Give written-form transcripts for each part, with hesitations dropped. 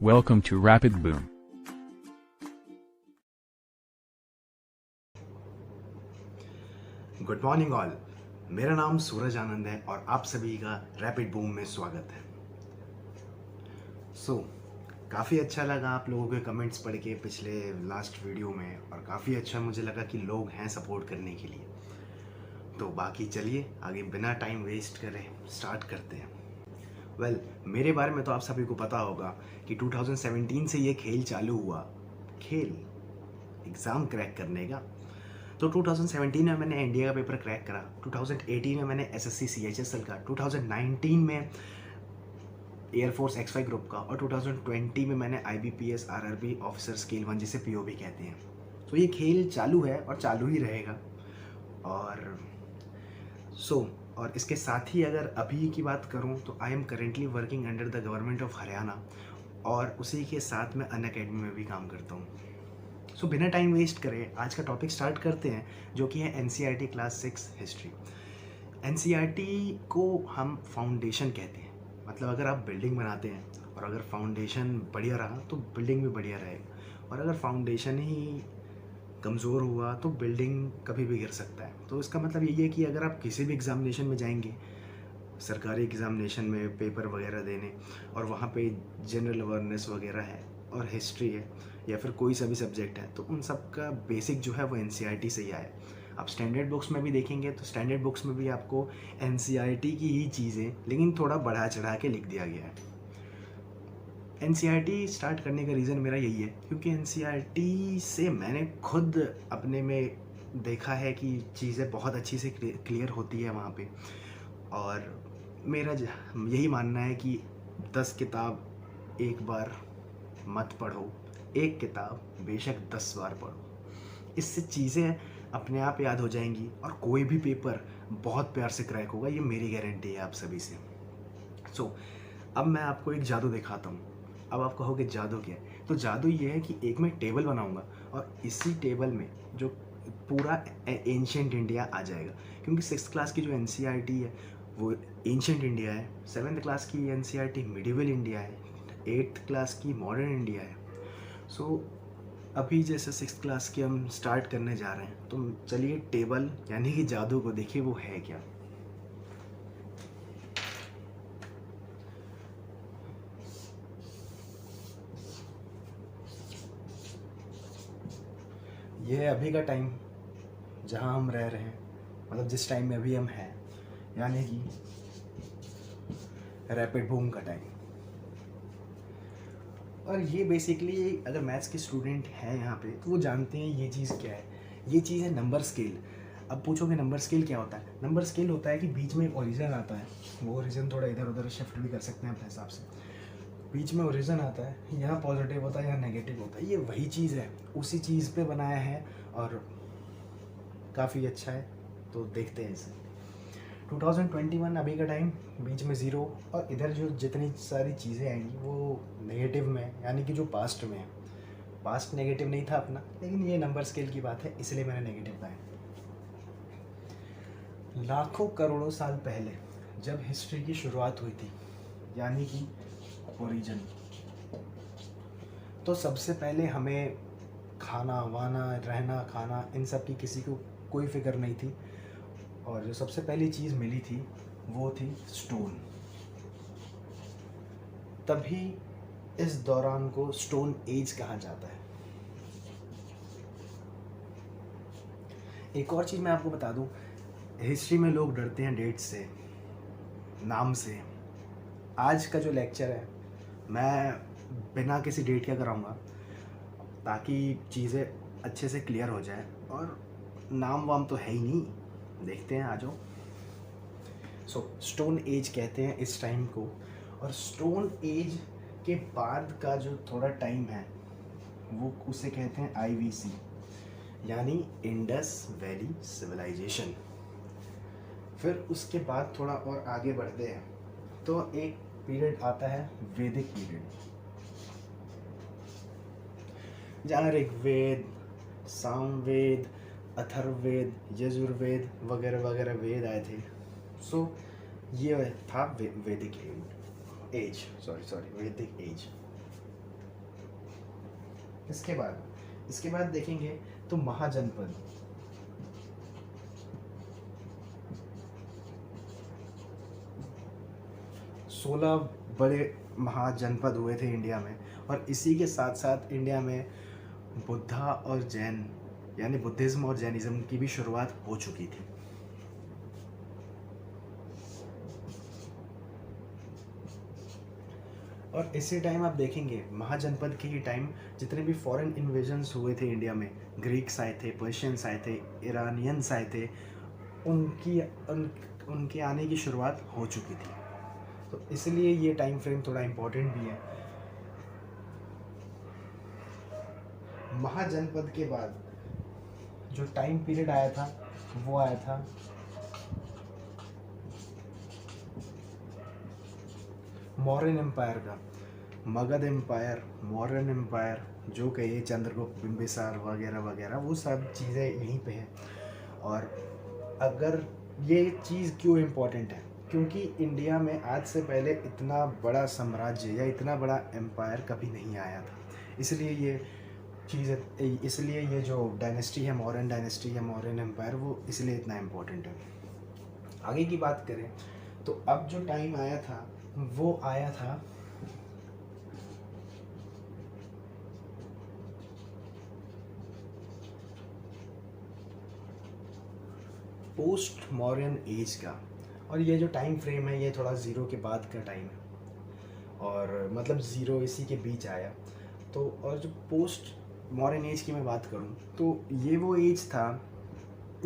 Welcome to Rapid Boom. Good morning all. मेरा नाम सूरज आनंद है और आप सभी का रैपिड बूम में स्वागत है। काफ़ी अच्छा लगा आप लोगों के कमेंट्स पढ़ के पिछले लास्ट वीडियो में, और काफ़ी अच्छा मुझे लगा कि लोग हैं सपोर्ट करने के लिए। तो बाकी चलिए आगे बिना टाइम वेस्ट करे स्टार्ट करते हैं। मेरे बारे में तो आप सभी को पता होगा कि 2017 से ये खेल चालू हुआ, खेल एग्ज़ाम क्रैक करने का। तो 2017 में मैंने इंडिया का पेपर क्रैक करा, 2018 में मैंने एसएससी CHSL का, 2019 में एयरफोर्स X5 ग्रुप का, और 2020 में मैंने IBPS RRB ऑफिसर स्केल 1 जिसे POB कहते हैं। तो ये खेल चालू है और चालू ही रहेगा। और इसके साथ ही अगर अभी की बात करूं तो I am currently working under the government of Haryana, और उसी के साथ मैं अनअकैडमी में भी काम करता हूं। बिना टाइम वेस्ट करे आज का टॉपिक स्टार्ट करते हैं, जो कि है NCERT क्लास 6 हिस्ट्री। NCERT को हम फाउंडेशन कहते हैं। मतलब अगर आप बिल्डिंग बनाते हैं और अगर फाउंडेशन बढ़िया रहा तो बिल्डिंग भी बढ़िया रहेगा, और अगर फाउंडेशन ही कमज़ोर हुआ तो बिल्डिंग कभी भी गिर सकता है। तो इसका मतलब यही है कि अगर आप किसी भी एग्ज़ामिनेशन में जाएंगे, सरकारी एग्ज़ामिनेशन में पेपर वगैरह देने, और वहाँ पे जनरल अवेयरनेस वगैरह है और हिस्ट्री है या फिर कोई सा भी सब्जेक्ट है, तो उन सब का बेसिक जो है वो NCERT से ही आया। आप स्टैंडर्ड बुक्स में भी देखेंगे तो स्टैंडर्ड बुक्स में भी आपको NCERT की ही चीज़ें लेकिन थोड़ा बढ़ा चढ़ा के लिख दिया गया है। NCERT स्टार्ट करने का रीज़न मेरा यही है क्योंकि NCERT से मैंने खुद अपने में देखा है कि चीज़ें बहुत अच्छी से क्लियर होती है वहाँ पे। और मेरा यही मानना है कि 10 किताब एक बार मत पढ़ो, एक किताब बेशक 10 बार पढ़ो। इससे चीज़ें अपने आप याद हो जाएंगी और कोई भी पेपर बहुत प्यार से क्रैक होगा, ये मेरी गारंटी है आप सभी से। अब मैं आपको एक जादू दिखाता हूँ। अब आप कहोगे जादू क्या है? तो जादू ये है कि एक मैं टेबल बनाऊँगा और इसी टेबल में जो पूरा एंशिएंट इंडिया आ जाएगा, क्योंकि 6th क्लास की जो NCERT है वो एंशिएंट इंडिया है, 7th क्लास की NCERT मिडिवल इंडिया है, 8th क्लास की मॉडर्न इंडिया है। अभी जैसे 6th क्लास की हम स्टार्ट करने जा रहे हैं, तो चलिए टेबल यानी कि जादू को देखिए वो है क्या। ये है अभी का टाइम जहाँ हम रह रहे हैं, मतलब जिस टाइम में अभी हम हैं, यानी कि रैपिड बूम का टाइम। और ये बेसिकली अगर मैथ्स के स्टूडेंट हैं यहाँ पे तो वो जानते हैं ये चीज़ क्या है। ये चीज़ है नंबर स्केल। अब पूछोगे नंबर स्केल क्या होता है? नंबर स्केल होता है कि बीच में एक ओरिजिन आता है, वो ओरिजिन थोड़ा इधर उधर शिफ्ट भी कर सकते हैं अपने हिसाब से। बीच में ओरिजिन आता है, यहाँ पॉजिटिव होता है यहाँ नेगेटिव होता है, ये वही चीज़ है, उसी चीज़ पे बनाया है और काफ़ी अच्छा है। तो देखते हैं इसे। 2021 अभी का टाइम, बीच में 0, और इधर जो जितनी सारी चीज़ें आएंगी वो नेगेटिव में, यानी कि जो पास्ट में है। पास्ट नेगेटिव नहीं था अपना, लेकिन ये नंबर स्केल की बात है इसलिए मैंने नेगेटिव कहा है। लाखों करोड़ों साल पहले जब हिस्ट्री की शुरुआत हुई थी, यानी कि ओरिजिन, तो सबसे पहले हमें खाना वाना, रहना खाना, इन सब की किसी को कोई फिक्र नहीं थी। और जो सबसे पहली चीज़ मिली थी वो थी स्टोन। तभी इस दौरान को स्टोन एज कहा जाता है। एक और चीज़ मैं आपको बता दूं, हिस्ट्री में लोग डरते हैं डेट से, नाम से। आज का जो लेक्चर है मैं बिना किसी डेट के कराऊंगा ताकि चीज़ें अच्छे से क्लियर हो जाए, और नाम वाम तो है ही नहीं। देखते हैं, आ जाओ। स्टोन एज कहते हैं इस टाइम को, और स्टोन एज के बाद का जो थोड़ा टाइम है वो उसे कहते हैं IVC, यानी इंडस वैली सिविलाइजेशन। फिर उसके बाद थोड़ा और आगे बढ़ते हैं तो एक पीरियड आता है वैदिक पीरियड, जहाँ ऋग्वेद, सामवेद, अथर्ववेद, यजुर्वेद वगैरह वगैरह वेद आए थे। ये था वैदिक एज। वैदिक एज। इसके बाद देखेंगे तो महाजनपद। 16 बड़े महाजनपद हुए थे इंडिया में, और इसी के साथ साथ इंडिया में बुद्धा और जैन यानी बुद्धिज़्म और जैनिज़्म की भी शुरुआत हो चुकी थी। और इसी टाइम आप देखेंगे महाजनपद के ही टाइम जितने भी फॉरेन इन्वेजन्स हुए थे इंडिया में, ग्रीक्स आए थे, पर्शियंस आए थे, ईरानियंस आए थे, उनके आने की शुरुआत हो चुकी थी। तो इसलिए ये टाइम फ्रेम थोड़ा इम्पोर्टेंट भी है। महाजनपद के बाद जो टाइम पीरियड आया था वो आया था मौर्यन एम्पायर का। मगध एम्पायर, मौर्यन एम्पायर, जो कहिए चंद्रगुप्त, बिंबिसार वगैरह वगैरह, वो सब चीज़ें यहीं पे हैं। और अगर ये चीज़ क्यों इम्पोर्टेंट है, क्योंकि इंडिया में आज से पहले इतना बड़ा साम्राज्य या इतना बड़ा एम्पायर कभी नहीं आया था। इसलिए ये जो डायनेस्टी है, मौर्यन डायनेस्टी या मौर्यन एम्पायर, वो इसलिए इतना इम्पोर्टेंट है। आगे की बात करें तो अब जो टाइम आया था वो आया था पोस्ट मॉर्यन एज का। और ये जो टाइम फ्रेम है ये थोड़ा ज़ीरो के बाद का टाइम है, और मतलब ज़ीरो इसी के बीच आया। तो और जो पोस्ट मॉर्यन एज की मैं बात करूं तो ये वो एज था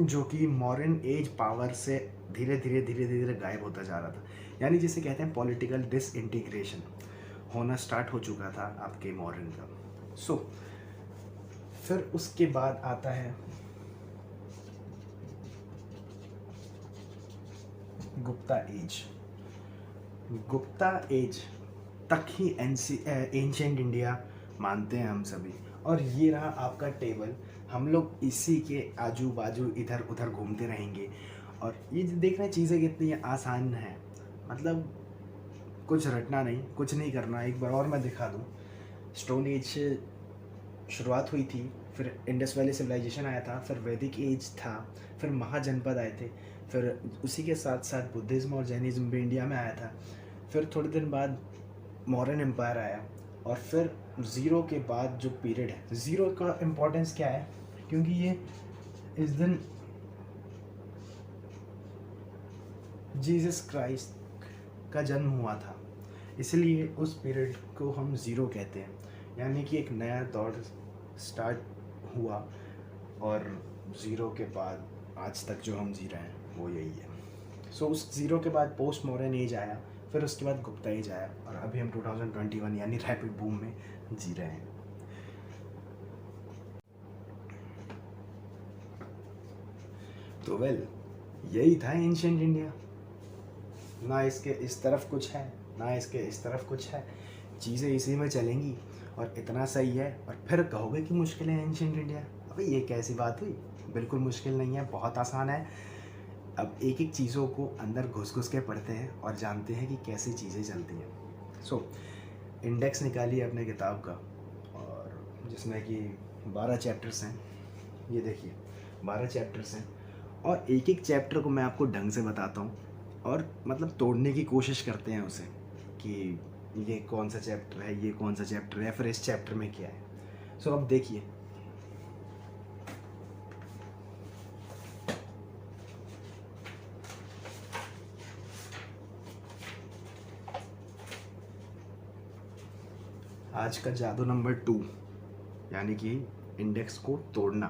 जो कि मॉडर्न एज पावर से धीरे धीरे गायब होता जा रहा था, यानी जिसे कहते हैं पॉलिटिकल डिसइंटीग्रेशन होना स्टार्ट हो चुका था आपके मॉडर्न का। सो फिर उसके बाद आता है गुप्ता एज। गुप्ता एज तक ही एंशिएंट इंडिया मानते हैं हम सभी। और ये रहा आपका टेबल, हम लोग इसी के आजू बाजू इधर उधर घूमते रहेंगे। और ये देख रहे हैं चीज़ें कितनी आसान हैं, मतलब कुछ रटना नहीं, कुछ नहीं करना। एक बार और मैं दिखा दूँ, स्टोन एज से शुरुआत हुई थी, फिर इंडस वैली सिविलाइजेशन आया था, फिर वैदिक एज था, फिर महाजनपद आए थे, फिर उसी के साथ साथ बुद्धिज़्म और जैनिज़्म भी इंडिया में आया था, फिर थोड़े दिन बाद मॉडर्न एम्पायर आया, और फिर ज़ीरो के बाद जो पीरियड है, ज़ीरो का इम्पोर्टेंस क्या है, क्योंकि ये इस दिन जीसस क्राइस्ट का जन्म हुआ था, इसलिए उस पीरियड को हम ज़ीरो कहते हैं। यानी कि एक नया दौर स्टार्ट हुआ, और ज़ीरो के बाद आज तक जो हम जी रहे हैं वो यही है। सो उस ज़ीरो के बाद पोस्ट मॉडर्न एज आया, फिर उसके बाद गुप्ता एज आया, और अभी हम 2021 यानी रैपिड बूम में जी रहे हैं। तो यही था एंशिएंट इंडिया। ना इसके इस तरफ कुछ है, ना इसके इस तरफ कुछ है, चीज़ें इसी में चलेंगी, और इतना सही है। और फिर कहोगे कि मुश्किल है एंशिएंट इंडिया, अबे ये कैसी बात हुई, बिल्कुल मुश्किल नहीं है, बहुत आसान है। अब एक एक चीज़ों को अंदर घुस के पढ़ते हैं और जानते हैं कि कैसी चीज़ें चलती हैं। सो इंडेक्स निकालिए अपने किताब का, और जिसमें कि 12 चैप्टर्स हैं, ये देखिए 12 चैप्टर्स हैं, और एक एक चैप्टर को मैं आपको ढंग से बताता हूँ, और मतलब तोड़ने की कोशिश करते हैं उसे कि ये कौन सा चैप्टर है, ये कौन सा चैप्टर है, फिर इस चैप्टर में क्या है। सो अब देखिए, आज का जादू नंबर 2, यानी कि इंडेक्स को तोड़ना।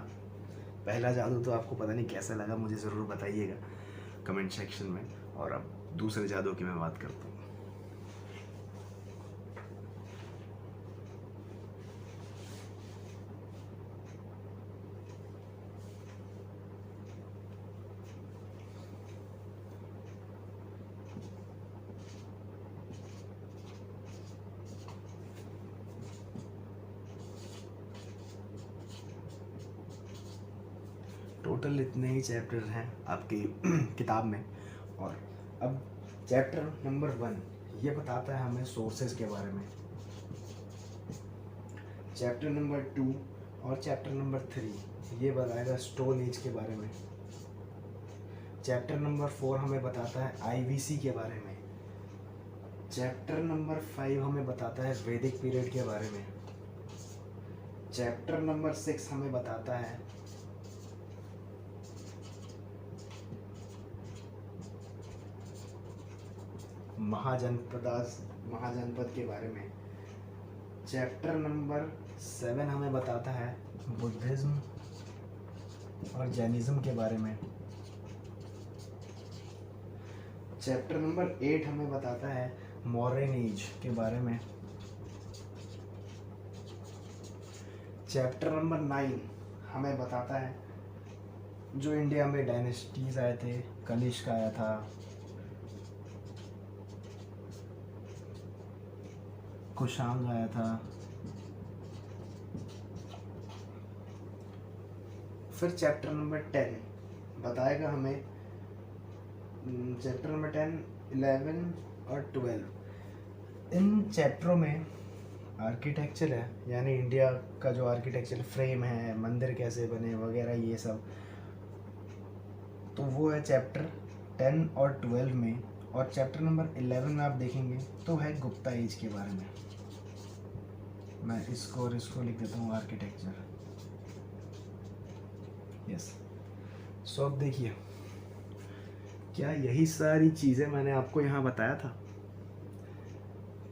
पहला जादू तो आपको पता नहीं कैसा लगा, मुझे ज़रूर बताइएगा कमेंट सेक्शन में। और अब दूसरे जादू की मैं बात करता हूँ। टोटल इतने ही चैप्टर हैं आपकी किताब में। और अब चैप्टर नंबर 1 ये बताता है हमें सोर्सेज के बारे में। चैप्टर नंबर 2 और चैप्टर नंबर 3 ये बताएगा स्टोन एज के बारे में। चैप्टर नंबर 4 हमें बताता है आईवीसी के बारे में। चैप्टर नंबर 5 हमें बताता है वैदिक पीरियड के बारे में। चैप्टर नंबर 6 हमें बताता है महाजनपद के बारे में। चैप्टर नंबर 7 हमें बताता है बुद्धिज्म और जैनिज्म के बारे में। चैप्टर नंबर 8 हमें बताता है मॉडर्न एज के बारे में। चैप्टर नंबर 9 हमें बताता है जो इंडिया में डायनेस्टीज आए थे, कनिष्क आया था, कुशांग आया था। फिर चैप्टर नंबर 10 बताएगा हमें, चैप्टर नंबर 10, 11 और 12 इन चैप्टरों में आर्किटेक्चर है, यानी इंडिया का जो आर्किटेक्चर फ्रेम है, मंदिर कैसे बने वगैरह ये सब, तो वो है चैप्टर 10 और 12 में। और चैप्टर नंबर 11 में आप देखेंगे तो है गुप्ता एज के बारे में। मैं इसको और इसको लिख देता हूँ आर्किटेक्चर। यस। सो अब देखिए, क्या यही सारी चीज़ें मैंने आपको यहाँ बताया था?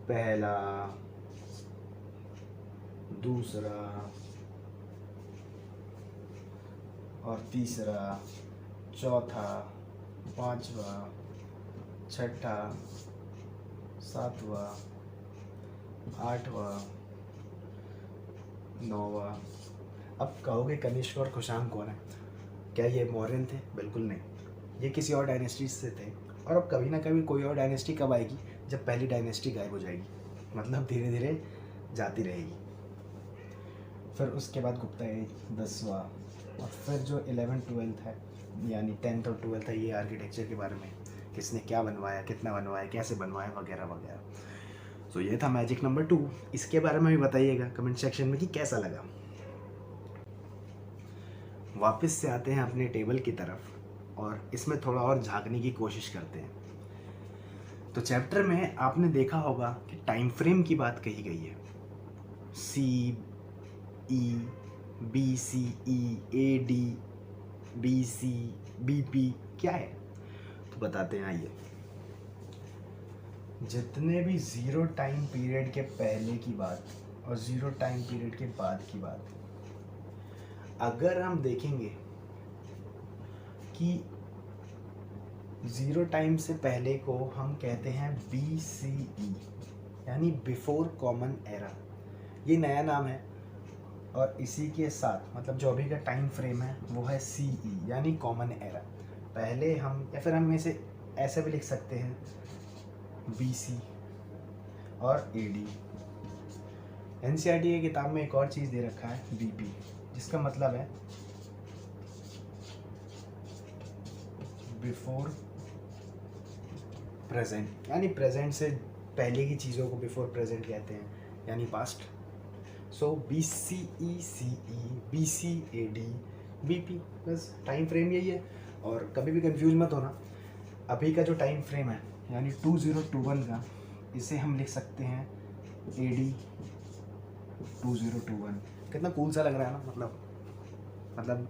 पहला, दूसरा और तीसरा, चौथा, पांचवा, छठा, सातवां, आठवां, नौवां। अब कहोगे कनिष्क और कुशांग कौन है? क्या ये मौर्यन थे? बिल्कुल नहीं, ये किसी और डायनेस्टी से थे। और अब कभी ना कभी कोई और डायनेस्टी कब आएगी? जब पहली डायनेस्टी गायब हो जाएगी, मतलब धीरे धीरे जाती रहेगी। फिर उसके बाद गुप्ता एज 10वां, और फिर जो 11-12 है, यानी 10th और 12th है, ये आर्किटेक्चर के बारे में, किसने क्या बनवाया, कितना बनवाया, कैसे बनवाया वगैरह वगैरह। तो ये था मैजिक नंबर 2। इसके बारे में भी बताइएगा कमेंट सेक्शन में कि कैसा लगा। वापस से आते हैं अपने टेबल की तरफ और इसमें थोड़ा और झांकने की कोशिश करते हैं। तो चैप्टर में आपने देखा होगा कि टाइम फ्रेम की बात कही गई है। C E, B C E, A D, B C, B P क्या है तो बताते हैं। आइए, जितने भी ज़ीरो टाइम पीरियड के पहले की बात और ज़ीरो टाइम पीरियड के बाद की बात, अगर हम देखेंगे कि ज़ीरो टाइम से पहले को हम कहते हैं BCE, यानी बिफोर कॉमन एरा। ये नया नाम है। और इसी के साथ मतलब जो अभी का टाइम फ्रेम है वो है CE, यानी कॉमन एरा। पहले हम, या फिर हम इसे ऐसे भी लिख सकते हैं BC और AD। NCERT की किताब में एक और चीज़ दे रखा है BP, जिसका मतलब है बिफोर प्रेजेंट, यानी प्रेजेंट से पहले की चीज़ों को बिफोर प्रेजेंट कहते हैं, यानी पास्ट। सो BCE CE, BC AD BP, बस टाइम फ्रेम यही है। और कभी भी कंफ्यूज मत होना, अभी का जो टाइम फ्रेम है यानी 2021 का, इसे हम लिख सकते हैं AD 2021। कितना कूल सा लग रहा है ना। मतलब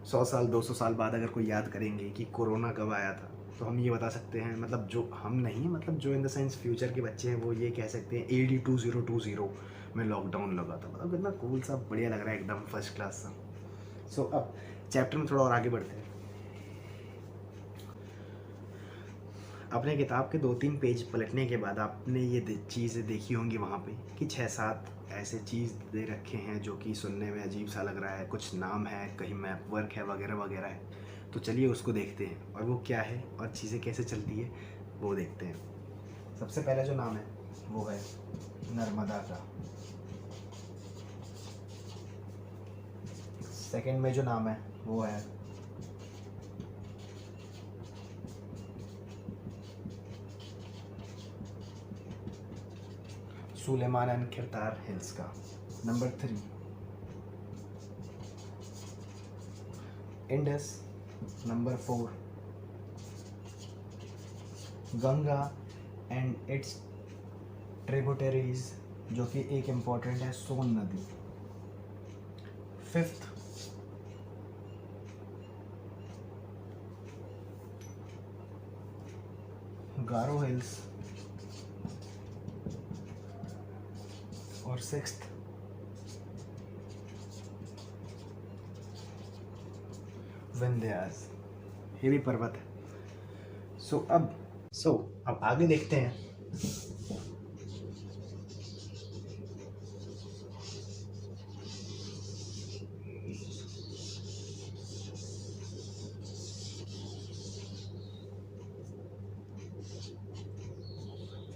100 साल 200 साल बाद अगर कोई याद करेंगे कि कोरोना कब आया था, तो हम ये बता सकते हैं, मतलब जो हम नहीं, मतलब जो इन द सेंस फ्यूचर के बच्चे हैं वो ये कह सकते हैं AD 2020 में लॉकडाउन लगा था। मतलब कितना कूल सा, बढ़िया लग रहा है, एकदम फर्स्ट क्लास सा। सो अब चैप्टर में थोड़ा और आगे बढ़ते हैं। अपने किताब के 2-3 पेज पलटने के बाद आपने ये चीज़ें देखी होंगी वहाँ पे कि 6-7 ऐसे चीज़ दे रखे हैं जो कि सुनने में अजीब सा लग रहा है। कुछ नाम है, कहीं मैप वर्क है वगैरह वगैरह है। तो चलिए उसको देखते हैं और वो क्या है और चीज़ें कैसे चलती है वो देखते हैं। सबसे पहला जो नाम है वो है नर्मदा का। सेकंड में जो नाम है वो है सुलेमान एंड खिरतार हिल्स का। Number 3 Indus, number 4 Ganga and it's tributaries, जो कि एक इम्पॉर्टेंट है सोन नदी। 5th गारो हिल्स, और 6th विंध्यास, ये भी पर्वत है। सो अब आगे देखते हैं।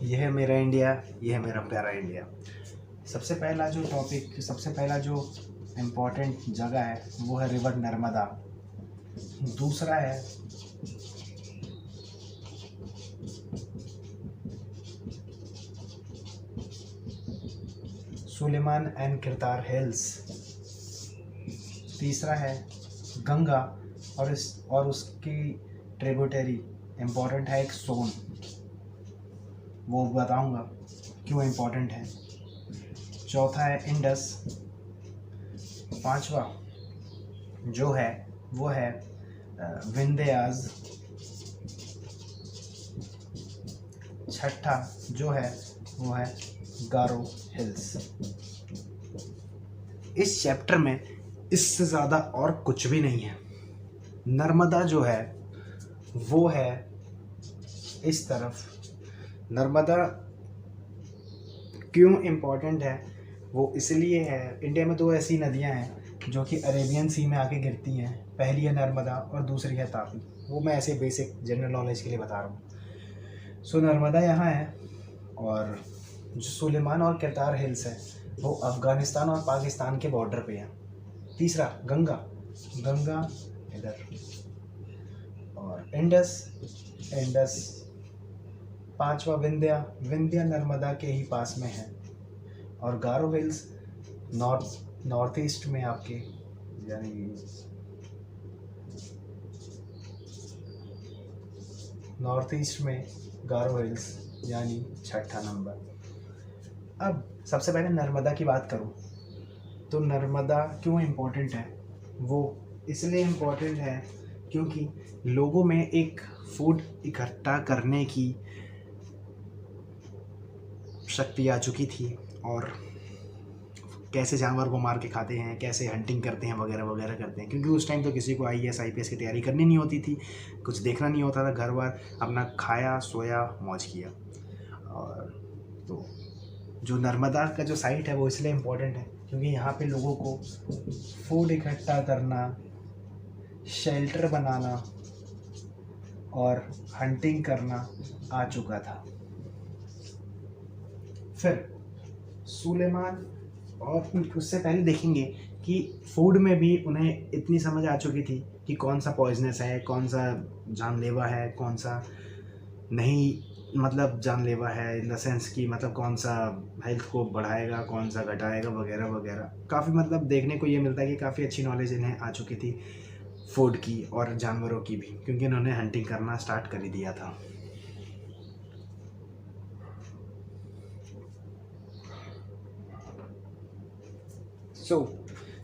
यह है मेरा इंडिया, यह है मेरा प्यारा इंडिया। सबसे पहला जो इम्पोर्टेंट जगह है वो है रिवर नर्मदा। दूसरा है सुलेमान एंड किरतार हिल्स। तीसरा है गंगा और उसकी ट्रिब्यूटरी इम्पोर्टेंट है एक सोन, वो बताऊंगा क्यों इम्पोर्टेंट है। चौथा है इंडस। पांचवा जो है वो है विंध्यास। छठा जो है वो है गारो हिल्स। इस चैप्टर में इससे ज़्यादा और कुछ भी नहीं है। नर्मदा जो है वो है इस तरफ। नर्मदा क्यों इम्पोर्टेंट है, वो इसलिए है, इंडिया में 2 ऐसी नदियां हैं जो कि अरेबियन सी में आके गिरती हैं। पहली है नर्मदा और दूसरी है तापी। वो मैं ऐसे बेसिक जनरल नॉलेज के लिए बता रहा हूँ। सो नर्मदा यहाँ है, और जो सुलेमान और किरतार हिल्स है वो अफ़गानिस्तान और पाकिस्तान के बॉर्डर पे है। तीसरा गंगा इधर, और इंडस। पांचवा विंध्या नर्मदा के ही पास में है, और गारो हिल्स नॉर्थ ईस्ट में आपके, यानी नॉर्थ ईस्ट में गारो हिल्स, यानी छठा नंबर। अब सबसे पहले नर्मदा की बात करूं तो नर्मदा क्यों इम्पोर्टेंट है, वो इसलिए इम्पोर्टेंट है क्योंकि लोगों में एक फूड इकट्ठा करने की शक्ति आ चुकी थी, और कैसे जानवर को मार के खाते हैं, कैसे हंटिंग करते हैं, वगैरह वगैरह करते हैं। क्योंकि उस टाइम तो किसी को IAS IPS की तैयारी करनी नहीं होती थी, कुछ देखना नहीं होता था, घर बार अपना खाया सोया मौज किया। और तो जो नर्मदा का जो साइट है वो इसलिए इम्पोर्टेंट है क्योंकि यहाँ पे लोगों को फूड इकट्ठा करना, शेल्टर बनाना और हंटिंग करना आ चुका था। फिर सुलेमान, और उससे पहले देखेंगे कि फूड में भी उन्हें इतनी समझ आ चुकी थी कि कौन सा पॉइजनस है, कौन सा जानलेवा है, कौन सा नहीं, मतलब जानलेवा है इन द सेंस कि मतलब कौन सा हेल्थ को बढ़ाएगा, कौन सा घटाएगा, वगैरह वगैरह। काफ़ी मतलब देखने को ये मिलता है कि काफ़ी अच्छी नॉलेज इन्हें आ चुकी थी फूड की और जानवरों की भी, क्योंकि इन्होंने हंटिंग करना स्टार्ट कर ही दिया था।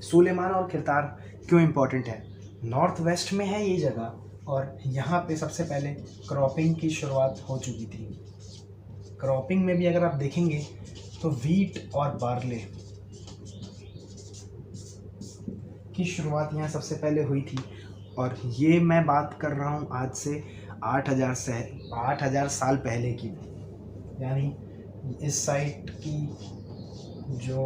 सुलेमान और किरतार क्यों इम्पोर्टेंट है, नॉर्थ वेस्ट में है ये जगह, और यहाँ पे सबसे पहले क्रॉपिंग की शुरुआत हो चुकी थी। क्रॉपिंग में भी अगर आप देखेंगे तो वीट और बार्ले की शुरुआत यहाँ सबसे पहले हुई थी, और ये मैं बात कर रहा हूँ आज से 8,000 साल पहले की। यानी इस साइट की जो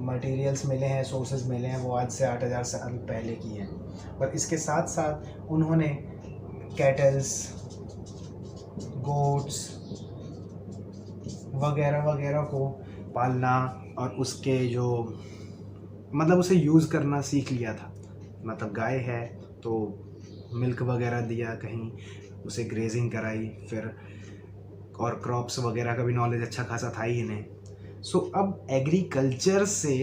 मटेरियल्स मिले हैं, सोर्सेज मिले हैं, वो आज से 8,000 साल पहले की हैं। और इसके साथ साथ उन्होंने कैटल्स, गोट्स वगैरह वगैरह को पालना और उसके जो मतलब उसे यूज़ करना सीख लिया था। मतलब गाय है तो मिल्क वगैरह दिया, कहीं उसे ग्रेजिंग कराई, फिर और क्रॉप्स वगैरह का भी नॉलेज अच्छा खासा था ही इन्हें। सो अब एग्रीकल्चर से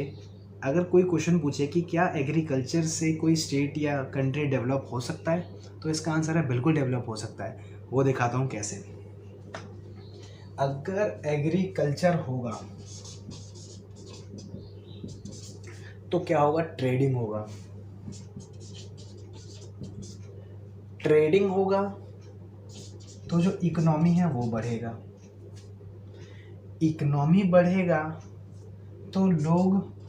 अगर कोई क्वेश्चन पूछे कि क्या एग्रीकल्चर से कोई स्टेट या कंट्री डेवलप हो सकता है, तो इसका आंसर है बिल्कुल डेवलप हो सकता है। वो दिखाता हूँ कैसे। अगर एग्रीकल्चर होगा तो क्या होगा, ट्रेडिंग होगा। ट्रेडिंग होगा तो जो इकोनॉमी है वो बढ़ेगा। इकोनॉमी बढ़ेगा तो लोग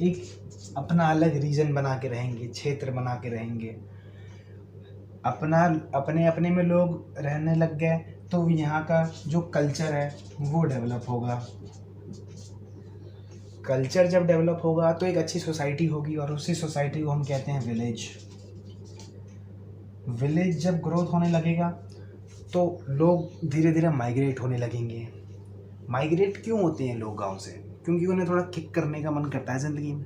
एक अपना अलग रीजन बना के रहेंगे, क्षेत्र बना के रहेंगे। अपने अपने में लोग रहने लग गए तो यहाँ का जो कल्चर है वो डेवलप होगा। कल्चर जब डेवलप होगा तो एक अच्छी सोसाइटी होगी, और उसी सोसाइटी को हम कहते हैं विलेज। विलेज जब ग्रोथ होने लगेगा तो लोग धीरे धीरे माइग्रेट होने लगेंगे। माइग्रेट क्यों होते हैं लोग गांव से? क्योंकि उन्हें थोड़ा किक करने का मन करता है ज़िंदगी में।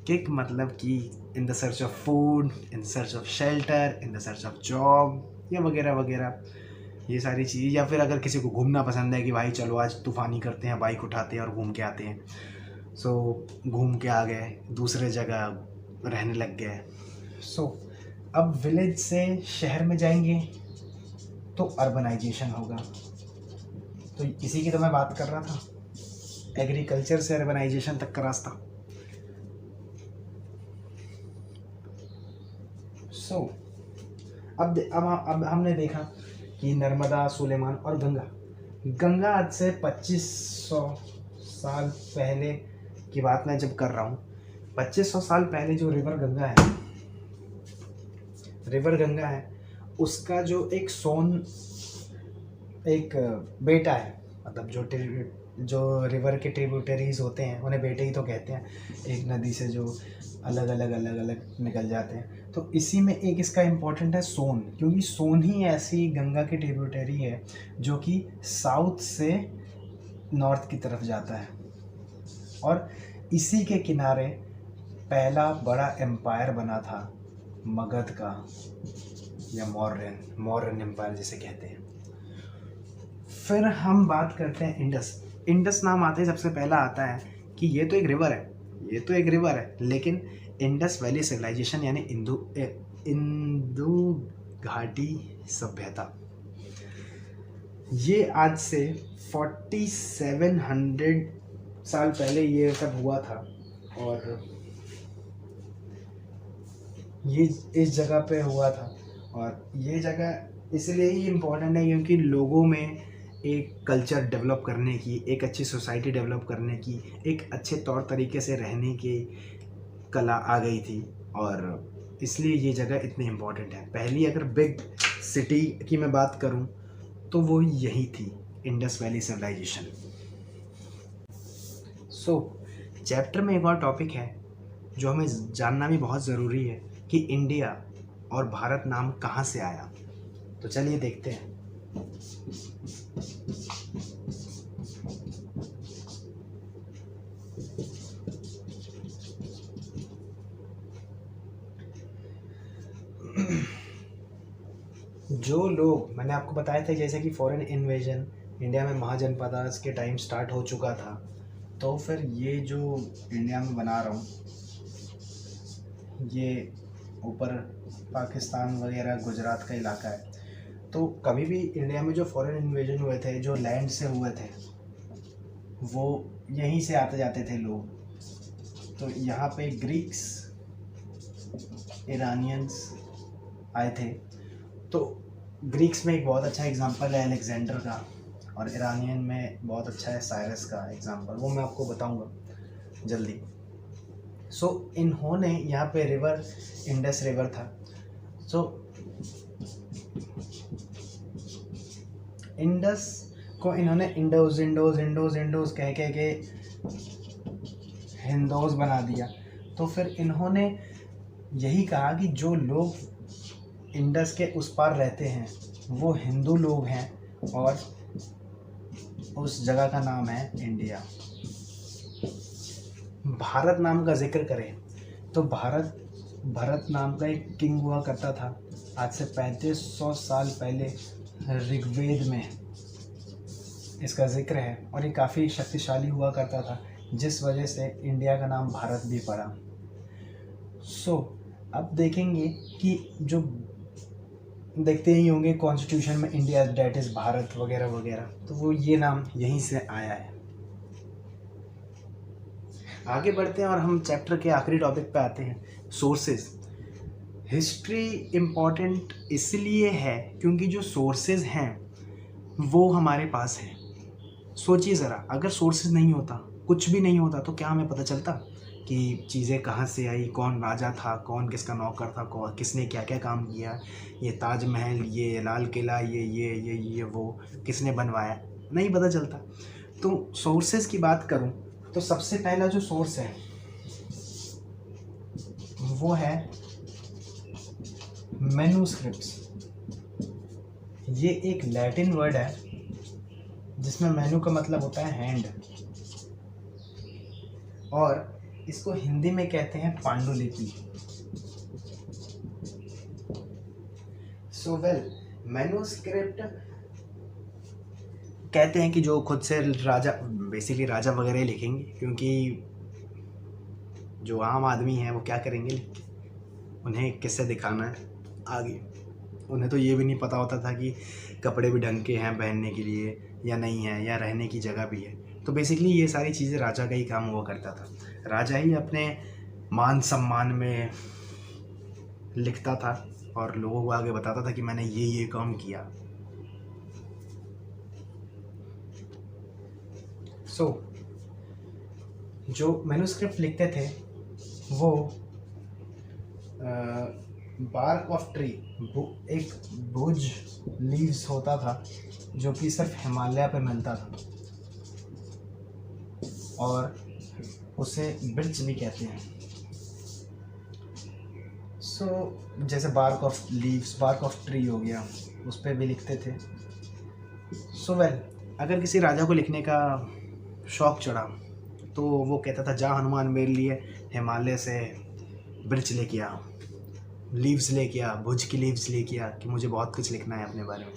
किक मतलब कि in the search of food, in search of shelter, in the search of job, या वगैरह वगैरह, ये सारी चीज़। या फिर अगर किसी को घूमना पसंद है कि भाई चलो आज तूफ़ानी करते हैं, बाइक उठाते हैं और घूम के आते हैं, सो घूम के आ गए, दूसरे जगह रहने लग गए। सो अब विलेज से शहर में जाएंगे तो अर्बनाइजेशन होगा। तो इसी की तो मैं बात कर रहा था, एग्रीकल्चर से अर्बनाइजेशन तक का रास्ता। सो अब हमने देखा कि नर्मदा, सुलेमान और गंगा आज से 2500 साल पहले की बात मैं जब कर रहा हूँ, 2500 साल पहले जो रिवर गंगा है उसका जो एक बेटा है, मतलब जो रिवर के ट्रिब्यूटरीज होते हैं उन्हें बेटे ही तो कहते हैं, एक नदी से जो अलग अलग निकल जाते हैं। तो इसी में एक इसका इम्पोर्टेंट है सोन, क्योंकि सोन ही ऐसी गंगा की ट्रिब्यूटरी है जो कि साउथ से नॉर्थ की तरफ जाता है, और इसी के किनारे पहला बड़ा एम्पायर बना था मगध का, या मौर्यन एम्पायर जिसे कहते हैं। फिर हम बात करते हैं इंडस नाम आते ही सबसे पहला आता है कि ये तो एक रिवर है, लेकिन इंडस वैली सिविलाइजेशन यानी इंदु घाटी सभ्यता, ये आज से 4700 साल पहले ये सब हुआ था। और ये इस जगह पे हुआ था, और ये जगह इसलिए ही इम्पोर्टेंट है क्योंकि लोगों में एक कल्चर डेवलप करने की, एक अच्छी सोसाइटी डेवलप करने की, एक अच्छे तौर तरीके से रहने की कला आ गई थी, और इसलिए ये जगह इतनी इम्पोर्टेंट है। पहली अगर बिग सिटी की मैं बात करूं तो वो यही थी, इंडस वैली सिविलाइजेशन। चैप्टर में एक और टॉपिक है जो हमें जानना भी बहुत ज़रूरी है कि इंडिया और भारत नाम कहाँ से आया। तो चलिए देखते हैं। जो लोग मैंने आपको बताया था, जैसे कि फॉरेन इन्वेजन इंडिया में महाजनपदास के टाइम स्टार्ट हो चुका था, तो फिर ये जो इंडिया में बना रहा हूँ, ये ऊपर पाकिस्तान वगैरह गुजरात का इलाका है। तो कभी भी इंडिया में जो फॉरेन इन्वेजन हुए थे, जो लैंड से हुए थे, वो यहीं से आते जाते थे लोग। तो यहाँ पे ग्रीक्स, ईरानियंस आए थे। तो ग्रीक्स में एक बहुत अच्छा एग्जांपल है अलेक्जेंडर का, और ईरानियन में बहुत अच्छा है साइरस का एग्जांपल, वो मैं आपको बताऊंगा जल्दी। इन्होंने यहाँ पे रिवर, इंडस रिवर था। इंडस को इन्होंने इंडोज कह के हिंदोज बना दिया। तो फिर इन्होंने यही कहा कि जो लोग इंडस के उस पार रहते हैं वो हिंदू लोग हैं, और उस जगह का नाम है इंडिया। भारत नाम का जिक्र करें तो भरत नाम का एक किंग हुआ करता था, आज से 3500 साल पहले ऋग्वेद में इसका जिक्र है, और ये काफ़ी शक्तिशाली हुआ करता था। जिस वजह से इंडिया का नाम भारत भी पड़ा। अब देखेंगे कि जो देखते ही होंगे कॉन्स्टिट्यूशन में इंडिया डैट इज़ भारत वगैरह वगैरह, तो वो ये नाम यहीं से आया है। आगे बढ़ते हैं और हम चैप्टर के आखिरी टॉपिक पे आते हैं, सोर्सेज। हिस्ट्री इम्पॉर्टेंट इसलिए है क्योंकि जो सोर्सेज हैं वो हमारे पास हैं। सोचिए ज़रा, अगर सोर्सेज नहीं होता, कुछ भी नहीं होता, तो क्या हमें पता चलता कि चीज़ें कहाँ से आई, कौन राजा था, कौन किसका नौकर था, कौन किसने क्या क्या काम किया, ये ताजमहल, ये लाल किला, ये वो किसने बनवाया, नहीं पता चलता। तो सोर्सेज की बात करूं तो सबसे पहला जो सोर्स है वो है मैन्युस्क्रिप्ट्स। ये एक लैटिन वर्ड है जिसमें मैन्यू का मतलब होता है हैंड, और इसको हिंदी में कहते हैं पांडुलिपि। मैन्युस्क्रिप्ट कहते हैं कि जो खुद से राजा, बेसिकली राजा वगैरह लिखेंगे, क्योंकि जो आम आदमी है वो क्या करेंगे लिख के, उन्हें किससे दिखाना है आगे। उन्हें तो ये भी नहीं पता होता था कि कपड़े भी ढंग के हैं पहनने के लिए या नहीं है, या रहने की जगह भी है। तो बेसिकली ये सारी चीज़ें राजा का ही काम हुआ करता था। राजा ही अपने मान सम्मान में लिखता था और लोगों को आगे बताता था कि मैंने ये काम किया। जो मैन्युस्क्रिप्ट लिखते थे वो बार्क ऑफ ट्री, एक भुज लीव्स होता था जो कि सिर्फ हिमालय पे मिलता था, और उसे बिर्च भी कहते हैं। जैसे bark of leaves, bark of tree हो गया, उस पर भी लिखते थे। अगर किसी राजा को लिखने का शौक चढ़ा तो वो कहता था, जा हनुमान मेरे लिए हिमालय से बिर्च लेके आ, लीव्स लेके आ, भुज की लीव्स लेके आ, कि मुझे बहुत कुछ लिखना है अपने बारे में।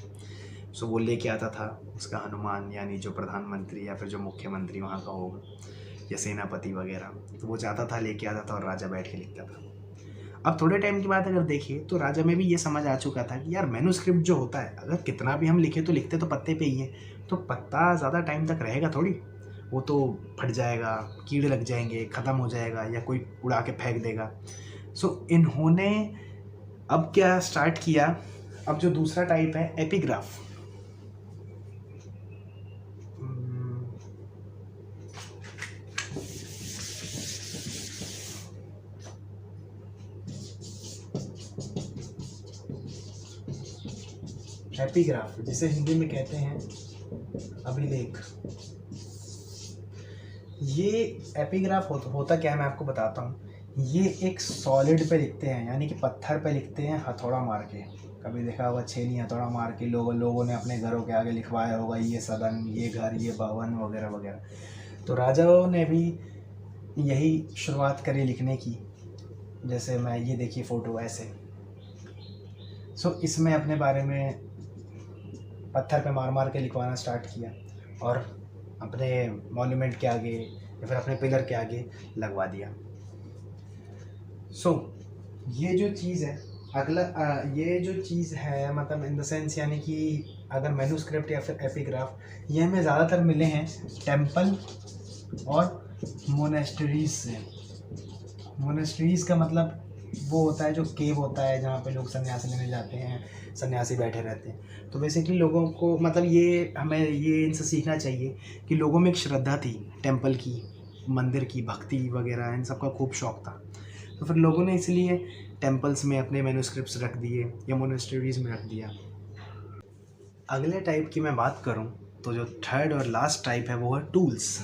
वो लेके आता था उसका हनुमान, यानी जो प्रधानमंत्री या फिर जो मुख्यमंत्री वहाँ का होगा, या सेनापति वगैरह, तो वो जाता था, लेके आता था और राजा बैठ के लिखता था। अब थोड़े टाइम के बाद अगर देखिए तो राजा में भी ये समझ आ चुका था कि यार मैन्युस्क्रिप्ट जो होता है, अगर कितना भी हम लिखे तो लिखते तो पत्ते पे ही हैं, तो पत्ता ज़्यादा टाइम तक रहेगा थोड़ी, वो तो फट जाएगा, कीड़े लग जाएंगे, ख़त्म हो जाएगा, या कोई उड़ा के फेंक देगा। इन्होंने अब क्या स्टार्ट किया, अब जो दूसरा टाइप है एपिग्राफ। एपिग्राफ जिसे हिंदी में कहते हैं अभिलेख। ये एपिग्राफ होता क्या है मैं आपको बताता हूँ। ये एक सॉलिड पे लिखते हैं, यानी कि पत्थर पे लिखते हैं हथौड़ा मार के। कभी देखा होगा छेनी हथौड़ा मार के लोगों ने अपने घरों के आगे लिखवाया होगा, ये सदन, ये घर, ये भवन वगैरह वगैरह। तो राजाओं ने भी यही शुरुआत करी लिखने की। जैसे मैं ये देखिए फ़ोटो ऐसे। इसमें अपने बारे में पत्थर पे मार मार के लिखवाना स्टार्ट किया और अपने मॉन्यूमेंट के आगे या फिर अपने पिलर के आगे लगवा दिया। ये जो चीज़ है अगला, ये जो चीज़ है मतलब इन द सेंस, यानी कि अगर मैन्युस्क्रिप्ट या फिर एपिग्राफ, ये हमें ज़्यादातर मिले हैं टेम्पल और मोनेस्ट्रीज से। मोनेस्ट्रीज का मतलब वो होता है जो केव होता है जहाँ पे लोग सन्यासी लेने जाते हैं, सन्यासी बैठे रहते हैं। तो बेसिकली लोगों को मतलब ये हमें ये इनसे सीखना चाहिए कि लोगों में एक श्रद्धा थी टेम्पल की, मंदिर की, भक्ति वगैरह, इन सब का खूब शौक था। तो फिर लोगों ने इसलिए टेम्पल्स में अपने मैन्युस्क्रिप्ट्स रख दिए या मोनेस्ट्रीज में रख दिया। अगले टाइप की मैं बात करूं तो जो थर्ड और लास्ट टाइप है वो है टूल्स।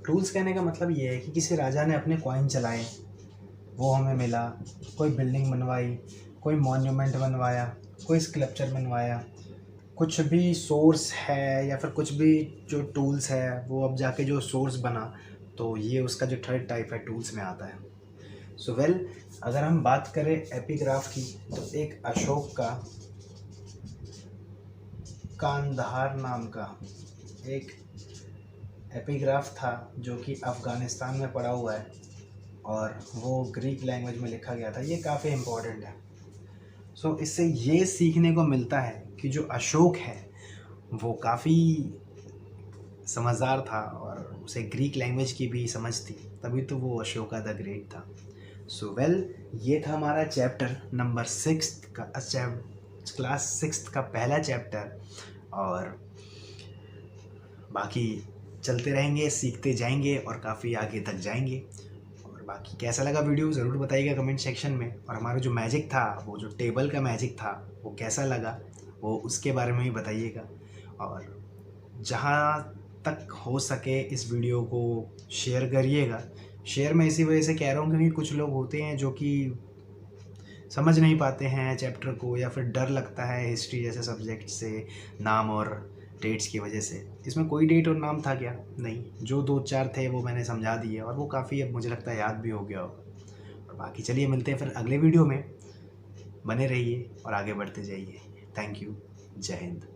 टूल्स कहने का मतलब ये है कि किसी राजा ने अपने कॉइन चलाए, वो हमें मिला, कोई बिल्डिंग बनवाई, कोई मॉन्यूमेंट बनवाया, कोई स्कल्पचर बनवाया, कुछ भी सोर्स है या फिर कुछ भी जो टूल्स है वो अब जाके जो सोर्स बना, तो ये उसका जो थर्ड टाइप है टूल्स में आता है। सो वेल, अगर हम बात करें एपिग्राफ की, तो एक अशोक का कांधार नाम का एक एपिग्राफ था जो कि अफ़गानिस्तान में पड़ा हुआ है और वो ग्रीक लैंग्वेज में लिखा गया था। ये काफ़ी इम्पोर्टेंट है। सो इससे ये सीखने को मिलता है कि जो अशोक है वो काफ़ी समझदार था और उसे ग्रीक लैंग्वेज की भी समझ थी, तभी तो वो अशोका द ग्रेट था। सो वेल, ये था हमारा चैप्टर नंबर 6 का, क्लास 6 का पहला चैप्टर। और बाकी चलते रहेंगे, सीखते जाएंगे और काफ़ी आगे तक जाएंगे। और बाकी कैसा लगा वीडियो ज़रूर बताइएगा कमेंट सेक्शन में। और हमारा जो मैजिक था, वो जो टेबल का मैजिक था, वो कैसा लगा वो उसके बारे में भी बताइएगा। और जहाँ तक हो सके इस वीडियो को शेयर करिएगा। शेयर मैं इसी वजह से कह रहा हूँ क्योंकि कुछ लोग होते हैं जो कि समझ नहीं पाते हैं चैप्टर को, या फिर डर लगता है हिस्ट्री जैसे सब्जेक्ट से नाम और डेट्स की वजह से। इसमें कोई डेट और नाम था क्या? नहीं, जो 2-4 थे वो मैंने समझा दिए और वो काफ़ी अब मुझे लगता है याद भी हो गया होगा। और बाकी चलिए मिलते हैं फिर अगले वीडियो में। बने रहिए और आगे बढ़ते जाइए। Thank you. जय हिंद।